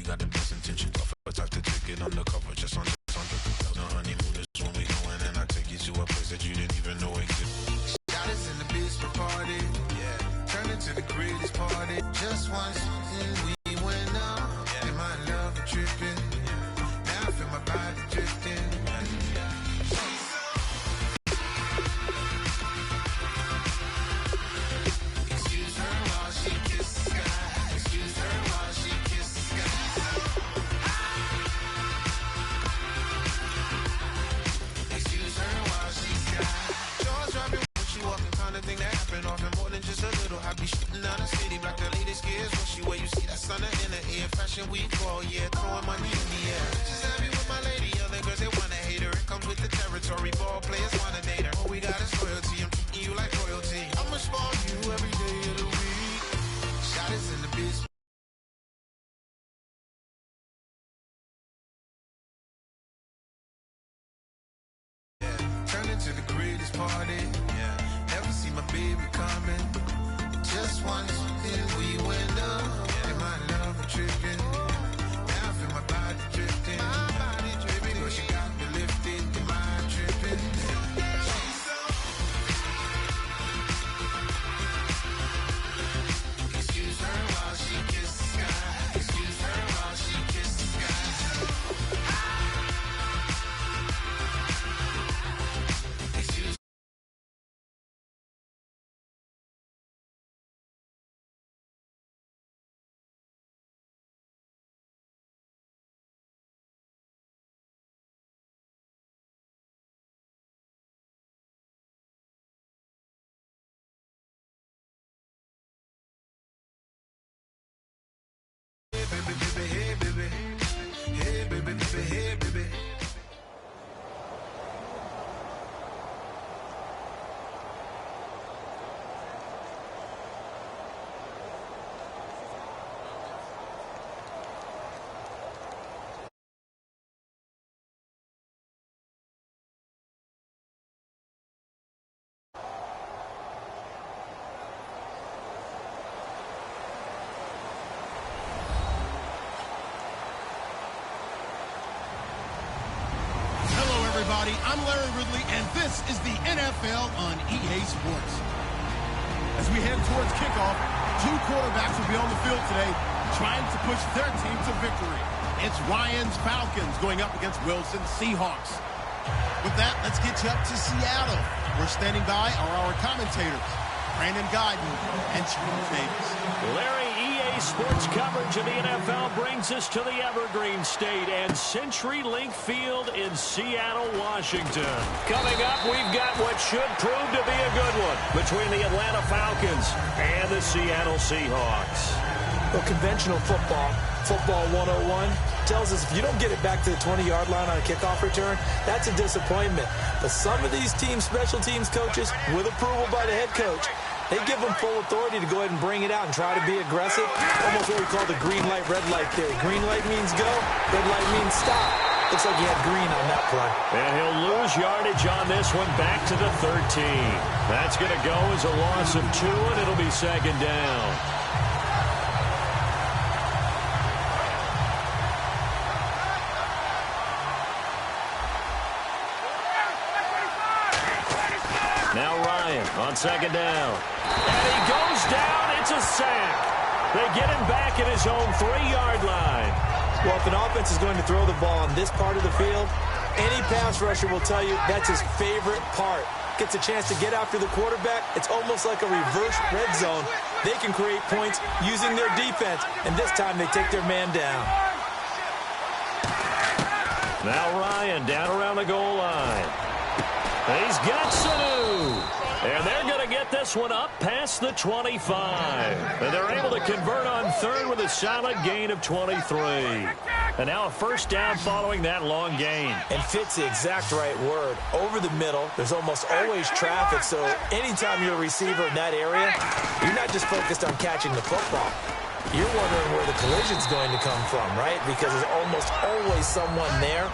got the best intentions. But I have to take it undercover, just under the honeymoon is when we going, and I take you to a place that you didn't even know existed. Shot us in the basement party, yeah. Turn into the greatest party. Just once, and we went up, yeah. And my love was tripping, yeah. Now I feel my body drifting. Excuse her while she kisses the sky. Excuse her while she kisses the sky. Excuse her while she's sky. Jaws dropping when she walking, kind of thing that happen often more than just a little. I be shooting down the city, black the latest gears. When she wear, you see that sun in the air. Fashion week, oh yeah, throwing money in the air. Just happy with my lady, other girls they wanna hate her. It comes with the territory, ball players wanna date her. All we got is loyalty, I'm treating you like royalty. I'ma spoil you every day of the week. Shot is in the bitch. Turn into the greatest party, yeah. Never see my baby coming. Just once, and we went up, yeah. And my love was tripping. Now I feel my body drifting. My body dripping. But she got me lifted, and mind tripping. She's so. Excuse her while she kisses the sky. Excuse her while she kisses the sky. Excuse. Hey baby, baby, hey baby, hey baby, baby, hey baby. Hello, everybody. I'm Larry Ridley, and this is the NFL on EA Sports. As we head towards kickoff, two quarterbacks will be on the field today trying to push their team to victory. It's Ryan's Falcons going up against Wilson's Seahawks. With that, let's get you up to Seattle. We're standing by are our commentators, Brandon Guyton and Charles Davis. Larry, EA Sports coverage of the NFL brings us to the Evergreen State and CenturyLink Field in Seattle, Washington. Coming up, we've got what should prove to be a good one between the Atlanta Falcons and the Seattle Seahawks. Well, conventional football 101, tells us if you don't get it back to the 20-yard line on a kickoff return, that's a disappointment. But some of these teams, special teams coaches, with approval by the head coach, they give them full authority to go ahead and bring it out and try to be aggressive. Almost what we call the green light, red light theory. Green light means go, red light means stop. Looks like he had green on that play. And he'll lose yardage on this one back to the 13. That's going to go as a loss of 2, and it'll be second down. Now Ryan on second down. And he goes down. It's a sack. They get him back at his own 3-yard line. Well, if an offense is going to throw the ball on this part of the field, any pass rusher will tell you that's his favorite part. Gets a chance to get after the quarterback. It's almost like a reverse red zone. They can create points using their defense, and this time they take their man down. Now Ryan down around the goal line. He's got Sanu. And they're going to get this one up past the 25. And they're able to convert on third with a solid gain of 23. And now a first down following that long gain. And fits the exact right word. Over the middle, there's almost always traffic. So anytime you're a receiver in that area, you're not just focused on catching the football. You're wondering where the collision's going to come from, right? Because there's almost always someone there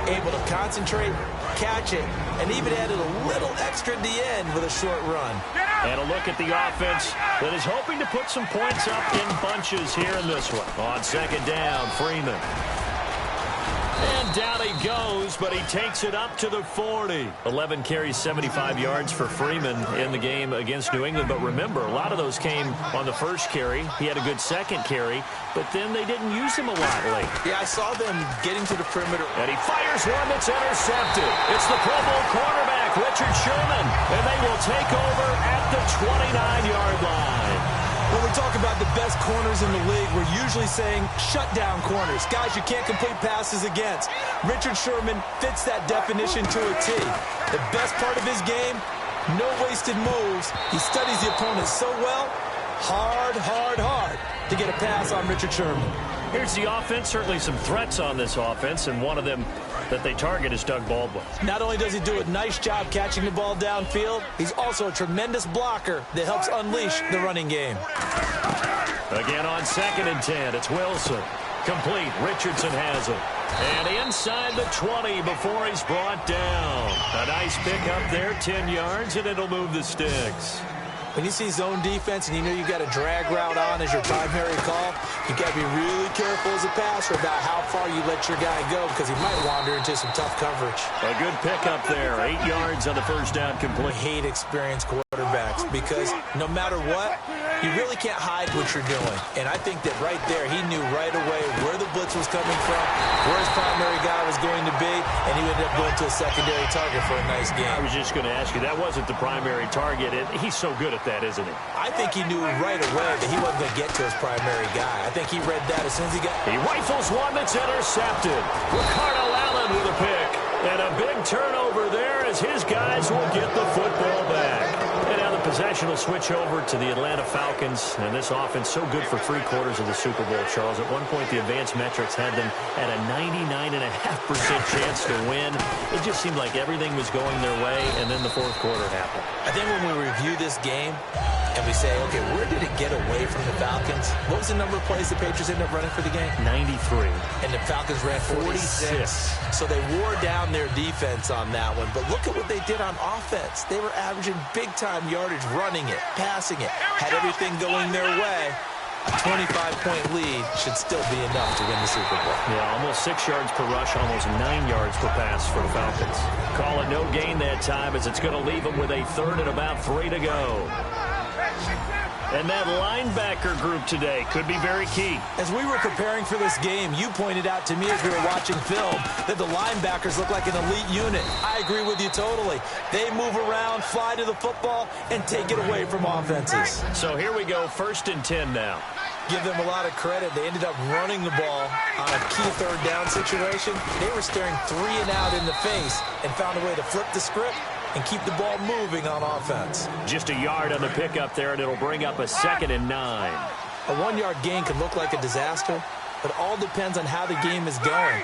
able to concentrate, catch it, and even added a little extra at the end with a short run. And a look at the offense that is hoping to put some points up in bunches here in this one. On second down, Freeman. And down he goes, but he takes it up to the 40. 11 carries, 75 yards for Freeman in the game against New England. But remember, a lot of those came on the first carry. He had a good second carry, but then they didn't use him a lot late. Yeah, I saw them getting to the perimeter. And he fires one that's intercepted. It's the Pro Bowl cornerback, Richard Sherman, and they will take over at the 29-yard line. When we talk about the best corners in the league, we're usually saying shutdown corners, guys you can't complete passes against. Richard Sherman fits that definition to a T. The best part of his game, no wasted moves. He studies the opponent so well, hard to get a pass on Richard Sherman. Here's the offense. Certainly some threats on this offense, and one of them that they target is Doug Baldwin. Not only does he do a nice job catching the ball downfield, he's also a tremendous blocker that helps unleash the running game. Again on 2nd and 10, it's Wilson. Complete. Richardson has it. And inside the 20 before he's brought down. A nice pickup there, 10 yards, and it'll move the sticks. When you see zone defense and you know you got a drag route on as your primary call, you got to be really careful as a passer about how far you let your guy go because he might wander into some tough coverage. A good pickup there, 8 yards on the first down complete. I hate experienced quarterbacks because no matter what, you really can't hide what you're doing. And I think that right there, he knew right away where the blitz was coming from, where his primary guy was going to be, and he ended up going to a secondary target for a nice game. I was just going to ask you, that wasn't the primary target. He's so good at that, isn't he? I think he knew right away that he wasn't going to get to his primary guy. I think he read that as soon as he got... He rifles one that's intercepted. Ricardo Allen with a pick. And a big turnover there as his guys will get the football back. And now the possession will switch over to the Atlanta Falcons. And this offense so good for 3/4 of the Super Bowl, Charles. At one point, the advanced metrics had them at a 99.5% chance to win. It just seemed like everything was going their way, and then the fourth quarter happened. I think when we review this game and we say, okay, where did it get away from the Falcons? What was the number of plays the Patriots ended up running for the game? 93. And the Falcons ran 46. So they wore down their defense on that one. But look at what they did on offense. They were averaging big-time yardage, running it, passing it, had everything going their way. A 25-point lead should still be enough to win the Super Bowl. Yeah, almost 6 yards per rush, almost 9 yards per pass for the Falcons. Call it no gain that time as it's going to leave them with a 3rd and about 3 to go. And that linebacker group today could be very key. As we were preparing for this game, you pointed out to me as we were watching film that the linebackers look like an elite unit. I agree with you totally. They move around, fly to the football, and take it away from offenses. So here we go, 1st and 10 now. Give them a lot of credit. They ended up running the ball on a key 3rd down situation. They were staring 3 and out in the face and found a way to flip the script and keep the ball moving on offense. Just a yard on the pickup there, and it'll bring up a 2nd and 9. A 1-yard gain can look like a disaster, but it all depends on how the game is going.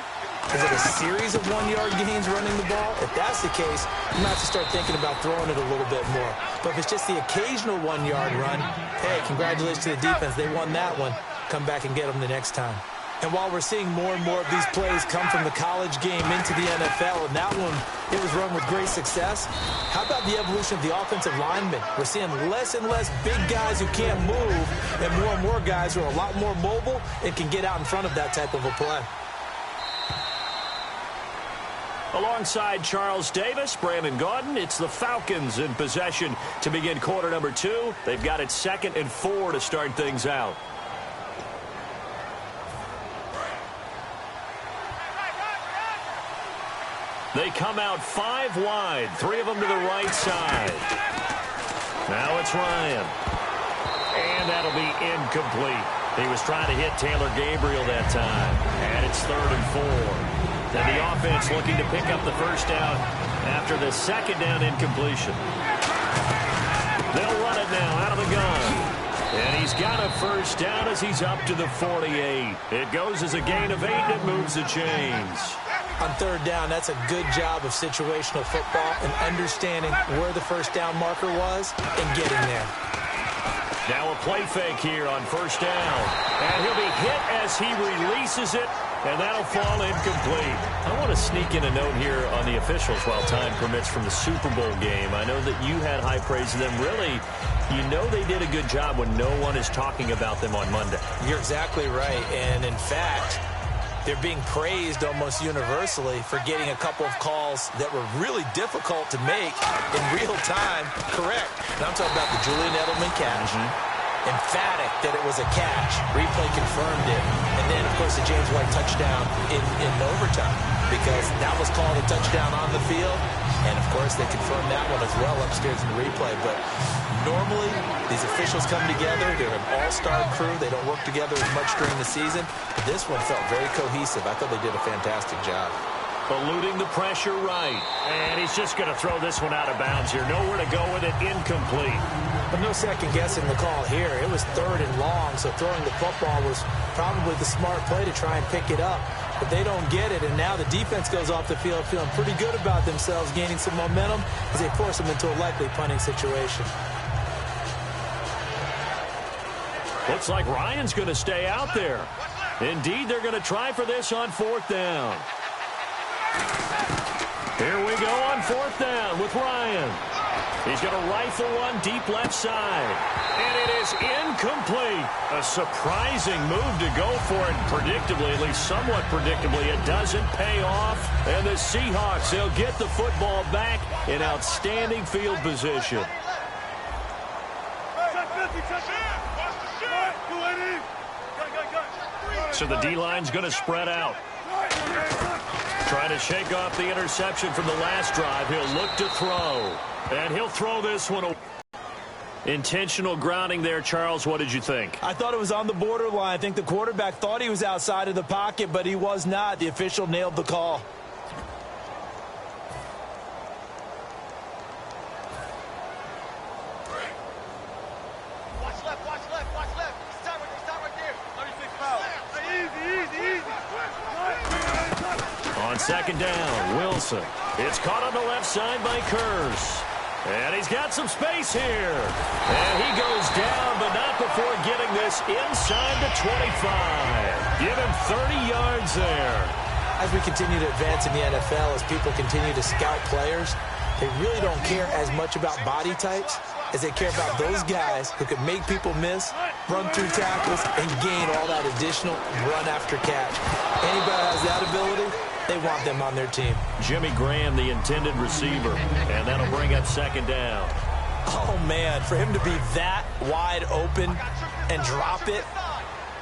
Is it a series of 1-yard gains running the ball? If that's the case, you might have to start thinking about throwing it a little bit more. But if it's just the occasional 1-yard run, hey, congratulations to the defense. They won that one. Come back and get them the next time. And while we're seeing more and more of these plays come from the college game into the NFL, and that one, it was run with great success, how about the evolution of the offensive linemen? We're seeing less and less big guys who can't move and more guys who are a lot more mobile and can get out in front of that type of a play. Alongside Charles Davis, Brandon Gaudin, it's the Falcons in possession to begin quarter number 2. They've got it 2nd and 4 to start things out. They come out 5 wide, 3 of them to the right side. Now it's Ryan. And that'll be incomplete. He was trying to hit Taylor Gabriel that time. And it's 3rd and 4. Then the offense looking to pick up the first down after the 2nd down incompletion. They'll run it now out of the gun. And he's got a first down as he's up to the 48. It goes as a gain of 8 and it moves the chains. On 3rd down, that's a good job of situational football and understanding where the first down marker was and getting there. Now a play fake here on 1st down. And he'll be hit as he releases it. And that'll fall incomplete. I want to sneak in a note here on the officials while time permits from the Super Bowl game. I know that you had high praise of them. Really, you know they did a good job when no one is talking about them on Monday. You're exactly right. And, in fact, they're being praised almost universally for getting a couple of calls that were really difficult to make in real time correct. And I'm talking about the Julian Edelman catch. Emphatic that it was a catch. Replay confirmed it. And then, of course, the James White touchdown in overtime, because that was called a touchdown on the field. And, of course, they confirmed that one as well upstairs in the replay. But normally, these officials come together. They're an all-star crew. They don't work together as much during the season. But this one felt very cohesive. I thought they did a fantastic job. Eluding the pressure right. And he's just going to throw this one out of bounds here. Nowhere to go with it. Incomplete. But no second-guessing the call here. It was 3rd and long, so throwing the football was probably the smart play to try and pick it up. But they don't get it, and now the defense goes off the field feeling pretty good about themselves, gaining some momentum as they force them into a likely punting situation. Looks like Ryan's going to stay out there. Indeed, they're going to try for this on 4th down. Here we go on 4th down with Ryan. He's going to rifle one deep left side. And it is incomplete. A surprising move to go for it. Predictably, at least somewhat predictably, it doesn't pay off. And the Seahawks, they'll get the football back in outstanding field position. So the D-line's going to spread out. Trying to shake off the interception from the last drive. He'll look to throw. And he'll throw this one away. Intentional grounding there, Charles. What did you think? I thought it was on the borderline. I think the quarterback thought he was outside of the pocket, but he was not. The official nailed the call. Watch left, watch left, watch left. Stop right there. 36 foul. Easy. 2nd down, Wilson. It's caught on the left side by Kurz. And he's got some space here. And he goes down, but not before getting this inside the 25. Give him 30 yards there. As we continue to advance in the NFL, as people continue to scout players, they really don't care as much about body types as they care about those guys who can make people miss, run through tackles, and gain all that additional run after catch. Anybody has that ability, they want them on their team. Jimmy Graham, the intended receiver, and that'll bring up 2nd down. Oh, man, for him to be that wide open and drop it,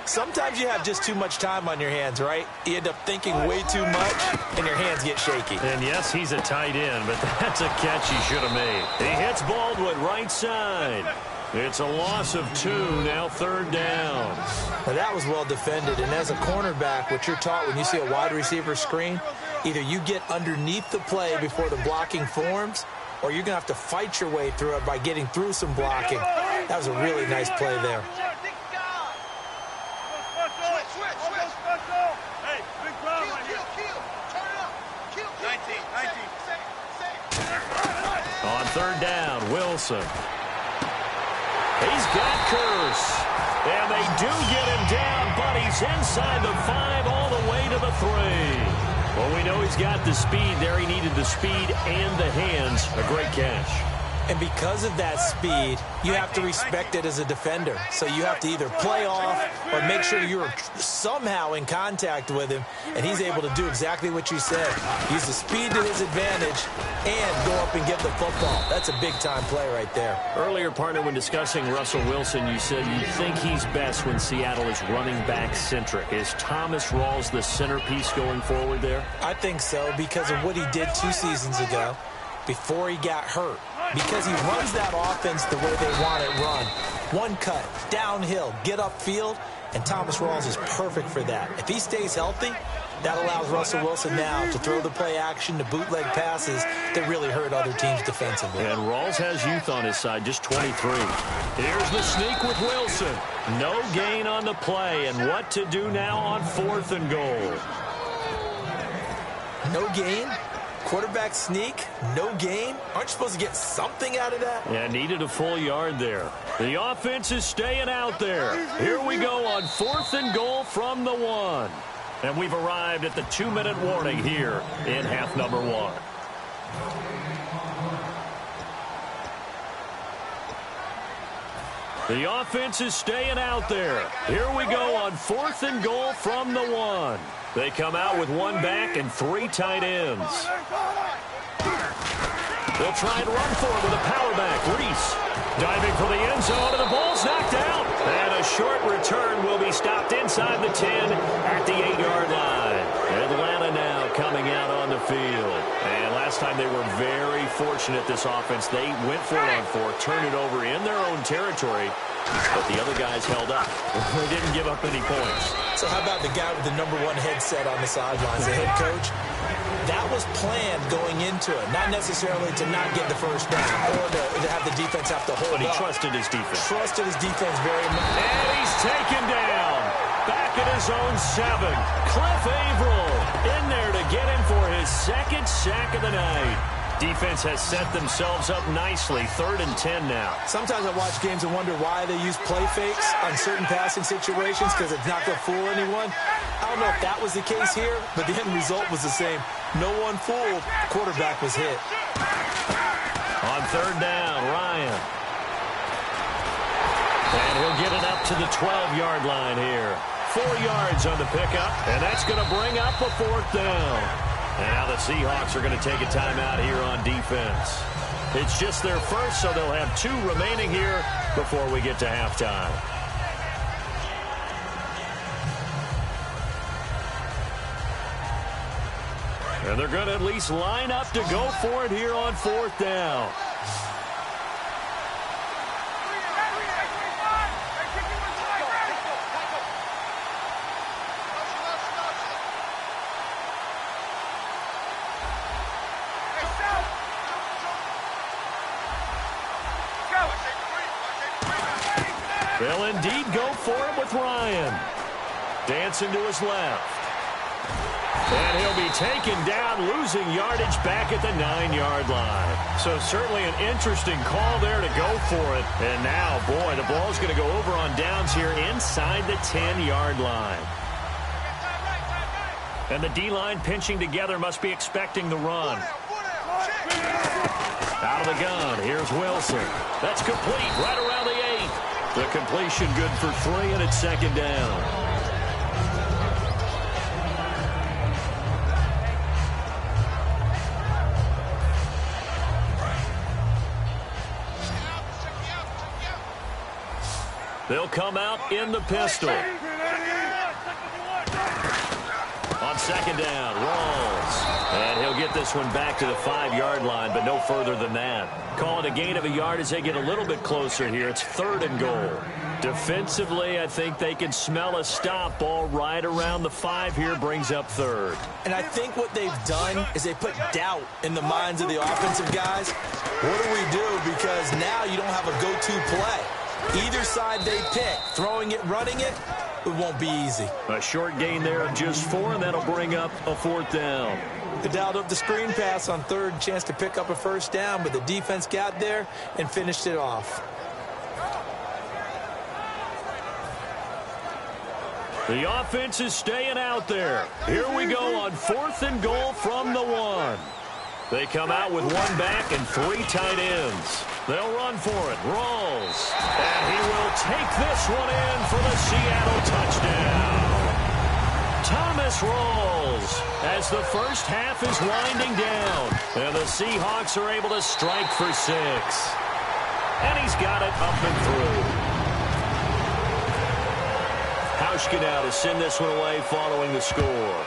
sometimes you have just too much time on your hands, right? You end up thinking way too much, and your hands get shaky. And, yes, he's a tight end, but that's a catch he should have made. He hits Baldwin right side. It's a loss of 2, now 3rd down. Now, that was well defended, and as a cornerback, what you're taught when you see a wide receiver screen, either you get underneath the play before the blocking forms, or you're going to have to fight your way through it by getting through some blocking. That was a really nice play there. On 3rd down, Wilson. He's got Kurz. And they do get him down, but he's inside the 5 all the way to the 3. Well, we know he's got the speed there. He needed the speed and the hands. A great catch. And because of that speed, you have to respect it as a defender. So you have to either play off or make sure you're somehow in contact with him, and he's able to do exactly what you said. Use the speed to his advantage and go up and get the football. That's a big-time play right there. Earlier, partner, when discussing Russell Wilson, you said you think he's best when Seattle is running back-centric. Is Thomas Rawls the centerpiece going forward there? I think so because of what he did 2 seasons ago before he got hurt. Because he runs that offense the way they want it run. One cut, downhill, get upfield, and Thomas Rawls is perfect for that. If he stays healthy, that allows Russell Wilson now to throw the play action, to bootleg passes that really hurt other teams defensively. And Rawls has youth on his side, just 23. Here's the sneak with Wilson. No gain on the play, and what to do now on 4th and goal. No gain? Quarterback sneak, no gain. Aren't you supposed to get something out of that? Yeah, needed a full yard there. The offense is staying out there. Here we go on 4th and goal from the 1. And we've arrived at the 2-minute warning here in half number 1. The offense is staying out there. Here we go on 4th and goal from the 1. They come out with 1 back and 3 tight ends. They'll try and run for it with a power back. Reese diving for the end zone, and the ball's knocked out. And a short return will be stopped inside the 10 at the 8-yard line. Atlanta now coming out on the field. And last time they were very fortunate, this offense. They went for it on 4, turned it over in their own territory, but the other guys held up. They didn't give up any points. So how about the guy with the number 1 headset on the sidelines, the head coach? That was planned going into it, not necessarily to not get the first down or to have the defense have to hold But he up. trusted his defense. Trusted his defense very much. And he's taken down. Back at his own 7. Cliff Averill in there to get him for his 2nd sack of the night. Defense has set themselves up nicely. 3rd and 10 now. Sometimes I watch games and wonder why they use play fakes on certain passing situations because it's not going to fool anyone. I don't know if that was the case here, but the end result was the same. No one fooled. Quarterback was hit. On 3rd down, Ryan. And he'll get it up to the 12-yard line here. 4 yards on the pickup, and that's going to bring up a 4th down. And now the Seahawks are going to take a timeout here on defense. It's just their first, so they'll have 2 remaining here before we get to halftime. And they're going to at least line up to go for it here on 4th down. They'll indeed go for it with Ryan. Dancing to his left. And he'll be taken down, losing yardage back at the 9-yard line. So certainly an interesting call there to go for it. And now, boy, the ball's going to go over on downs here inside the 10-yard line. And the D-line pinching together must be expecting the run. Out of the gun, here's Wilson. That's complete right around the 8. The completion good for 3, and it's 2nd down. They'll come out in the pistol. On 2nd down, Rawls. And he'll get this one back to the 5-yard line, but no further than that. Call it a gain of a yard as they get a little bit closer here. It's 3rd and goal. Defensively, I think they can smell a stop. Ball right around the 5 here, brings up 3rd. And I think what they've done is they put doubt in the minds of the offensive guys. What do we do? Because now you don't have a go-to play. Either side they pick, throwing it, running it, it won't be easy. A short gain there of just 4, and that'll bring up a 4th down. They dialed up the screen pass on 3rd, chance to pick up a 1st down, but the defense got there and finished it off. The offense is staying out there. Here we go on 4th and goal from the 1. They come out with 1 back and 3 tight ends. They'll run for it. Rawls. And he will take this one in for the Seattle touchdown. Thomas Rawls as the first half is winding down. And the Seahawks are able to strike for 6. And he's got it up and through. Hauschka now to send this one away following the score.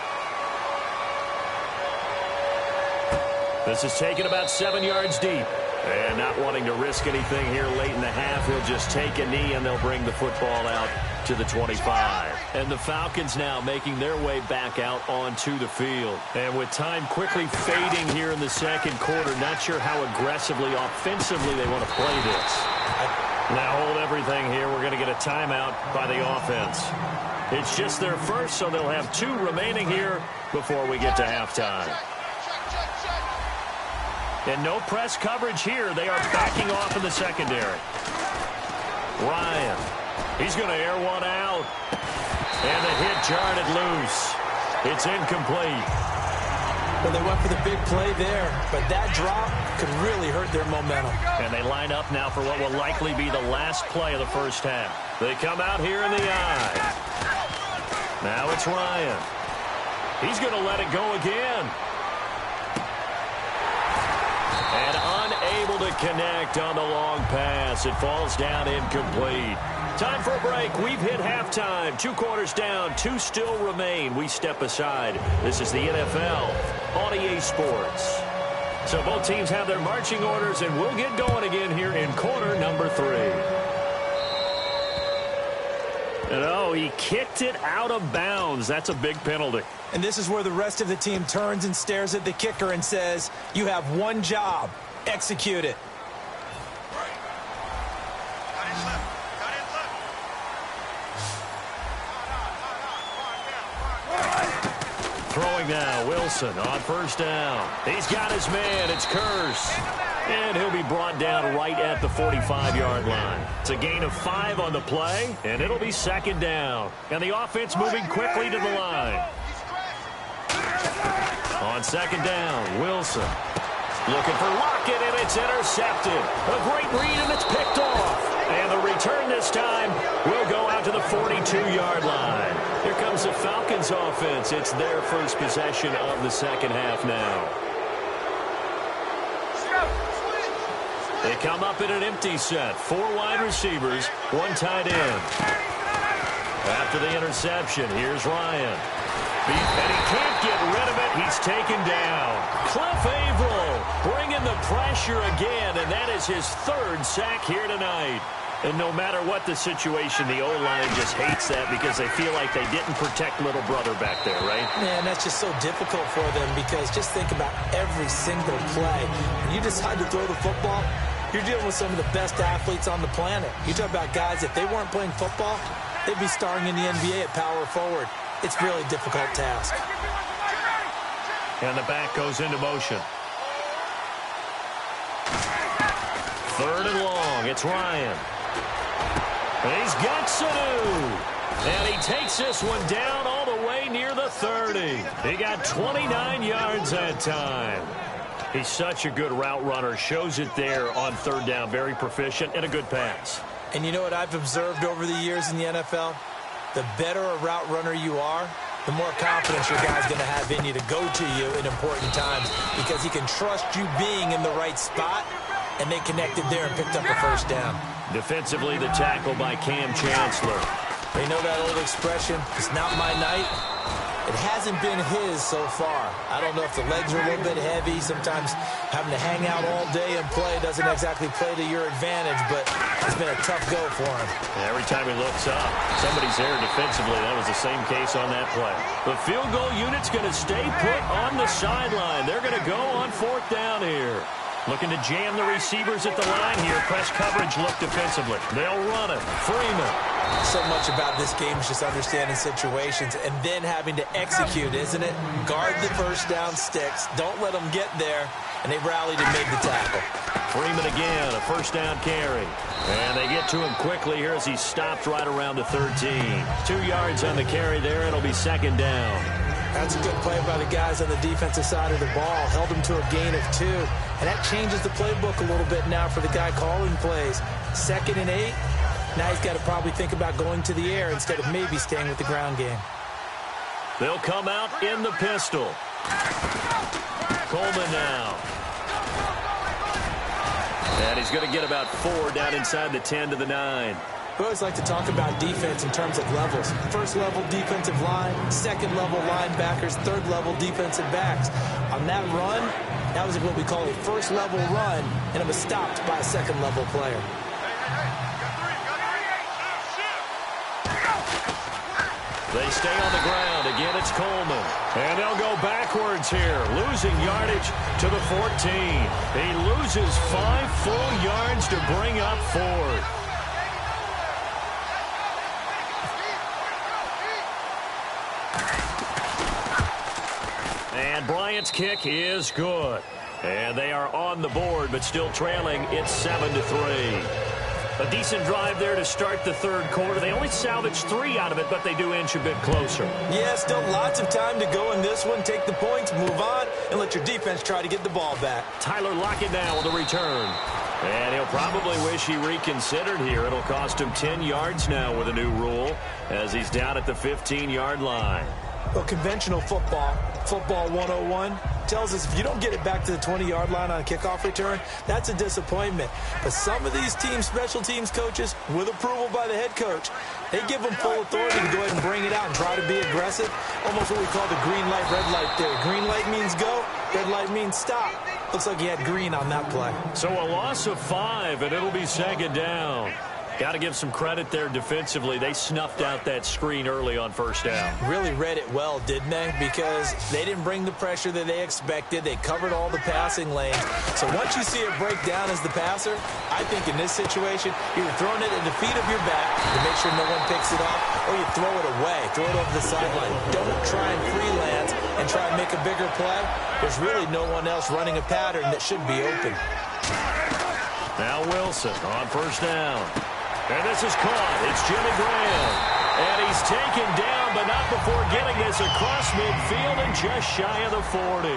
This is taken about 7 yards deep. And not wanting to risk anything here late in the half, he'll just take a knee and they'll bring the football out to the 25. And the Falcons now making their way back out onto the field. And with time quickly fading here in the 2nd quarter, not sure how aggressively, offensively they want to play this. Now hold everything here. We're going to get a timeout by the offense. It's just their first, so they'll have 2 remaining here before we get to halftime. And no press coverage here. They are backing off in the secondary. Ryan. He's going to air one out. And the hit jarred it loose. It's incomplete. Well, they went for the big play there, but that drop could really hurt their momentum. And they line up now for what will likely be the last play of the first half. They come out here in the eye. Now it's Ryan. He's going to let it go again. And unable to connect on the long pass. It falls down incomplete. Time for a break. We've hit halftime. 2 quarters down. 2 still remain. We step aside. This is the NFL on EA Sports. So both teams have their marching orders, and we'll get going again here in quarter number 3. And oh, he kicked it out of bounds. That's a big penalty. And this is where the rest of the team turns and stares at the kicker and says, you have one job. Execute it. Throwing now, Wilson on first down. He's got his man. It's Curse. And he'll be brought down right at the 45-yard line. It's a gain of 5 on the play, and it'll be second down. And the offense moving quickly to the line. On second down, Wilson. Looking for Lockett, and it's intercepted. A great read, and it's picked off. And the return this time will go out to the 42-yard line. Here comes the Falcons offense. It's their first possession of the second half now. They come up in an empty set. 4 wide receivers, 1 tight end. After the interception, here's Ryan. And he can't get rid of it. He's taken down. Cliff Averill bringing the pressure again, and that is his 3rd sack here tonight. And no matter what the situation, the O-line just hates that because they feel like they didn't protect little brother back there, right? Man, that's just so difficult for them because just think about every single play. When you decide to throw the football, you're dealing with some of the best athletes on the planet. You talk about guys, if they weren't playing football, they'd be starring in the NBA at power forward. It's a really difficult task. And the back goes into motion. 3rd and long. It's Ryan. And he's got Sanu. And he takes this one down all the way near the 30. He got 29 yards that time. He's such a good route runner. Shows it there on 3rd down. Very proficient and a good pass. And you know what I've observed over the years in the NFL? The better a route runner you are, the more confidence your guy's going to have in you to go to you in important times because he can trust you being in the right spot, and they connected there and picked up a first down. Defensively, the tackle by Cam Chancellor. You know that old expression, it's not my night? It hasn't been his so far. I don't know if the legs are a little bit heavy. Sometimes having to hang out all day and play doesn't exactly play to your advantage, but it's been a tough go for him. Every time he looks up, somebody's there defensively. That was the same case on that play. The field goal unit's going to stay put on the sideline. They're going to go on 4th down here. Looking to jam the receivers at the line here. Press coverage look defensively. They'll run it. Freeman. So much about this game is just understanding situations and then having to execute, isn't it? Guard the first down sticks. Don't let them get there. And they rallied and made the tackle. Freeman again, a first down carry. And they get to him quickly here as he stopped right around the 13. 2 yards on the carry there. It'll be second down. That's a good play by the guys on the defensive side of the ball. Held him to a gain of 2. And that changes the playbook a little bit now for the guy calling plays. 2nd and 8. Now he's got to probably think about going to the air instead of maybe staying with the ground game. They'll come out in the pistol. Coleman now. And he's going to get about 4 down inside the 10 to the 9. We always like to talk about defense in terms of levels. 1st level defensive line, 2nd level linebackers, 3rd level defensive backs. On that run, that was what we call a 1st level run, and it was stopped by a 2nd level player. They stay on the ground. Again, it's Coleman. And they'll go backwards here, losing yardage to the 14. He loses 5 full yards to bring up 4th. And Bryant's kick is good. And they are on the board, but still trailing. It's 7-3. A decent drive there to start the third quarter. They only salvaged 3 out of it, but they do inch a bit closer. Yeah, still lots of time to go in this one. Take the points, move on, and let your defense try to get the ball back. Tyler Lockett now with a return. And he'll probably wish he reconsidered here. It'll cost him 10 yards now with a new rule as he's down at the 15-yard line. Well, conventional football 101, tells us if you don't get it back to the 20-yard line on a kickoff return, that's a disappointment. But some of these special teams coaches, with approval by the head coach, they give them full authority to go ahead and bring it out and try to be aggressive. Almost what we call the green light, red light theory. Green light means go, red light means stop. Looks like he had green on that play. So a loss of 5, and it'll be second down. Got to give some credit there defensively. They snuffed out that screen early on first down. Really read it well, didn't they? Because they didn't bring the pressure that they expected. They covered all the passing lanes. So once you see it break down as the passer, I think in this situation, you're throwing it at the feet of your back to make sure no one picks it off, or you throw it away, throw it over the sideline. Don't try and freelance and try and make a bigger play. There's really no one else running a pattern that should be open. Now Wilson on first down. And this is caught. It's Jimmy Graham. And he's taken down, but not before getting this across midfield and just shy of the 40.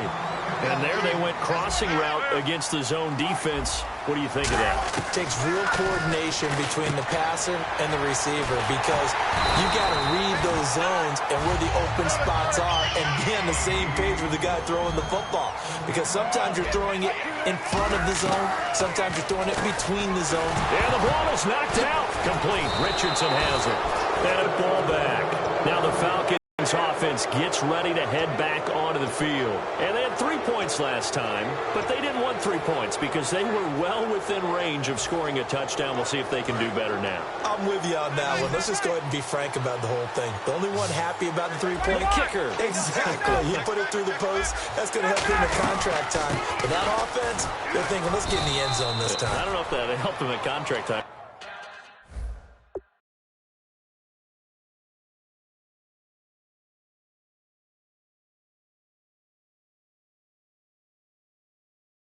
And there they went crossing route against the zone defense. What do you think of that? It takes real coordination between the passer and the receiver because you got to read those zones and where the open spots are and be on the same page with the guy throwing the football. Because sometimes you're throwing it in front of the zone. Sometimes you're throwing it between the zones. And the ball is knocked out. Complete. Richardson has it. And a ball back. Now the Falcons offense gets ready to head back onto the field. And they had 3 points last time, but they didn't want 3 points because they were well within range of scoring a touchdown. We'll see if they can do better now. I'm with you on that one. Let's just go ahead and be frank about the whole thing. The only one happy about the 3-point kicker. Exactly. He put it through the post. That's going to help him in contract time. But that offense, they're thinking, let's get in the end zone this time. I don't know if that helped him at contract time.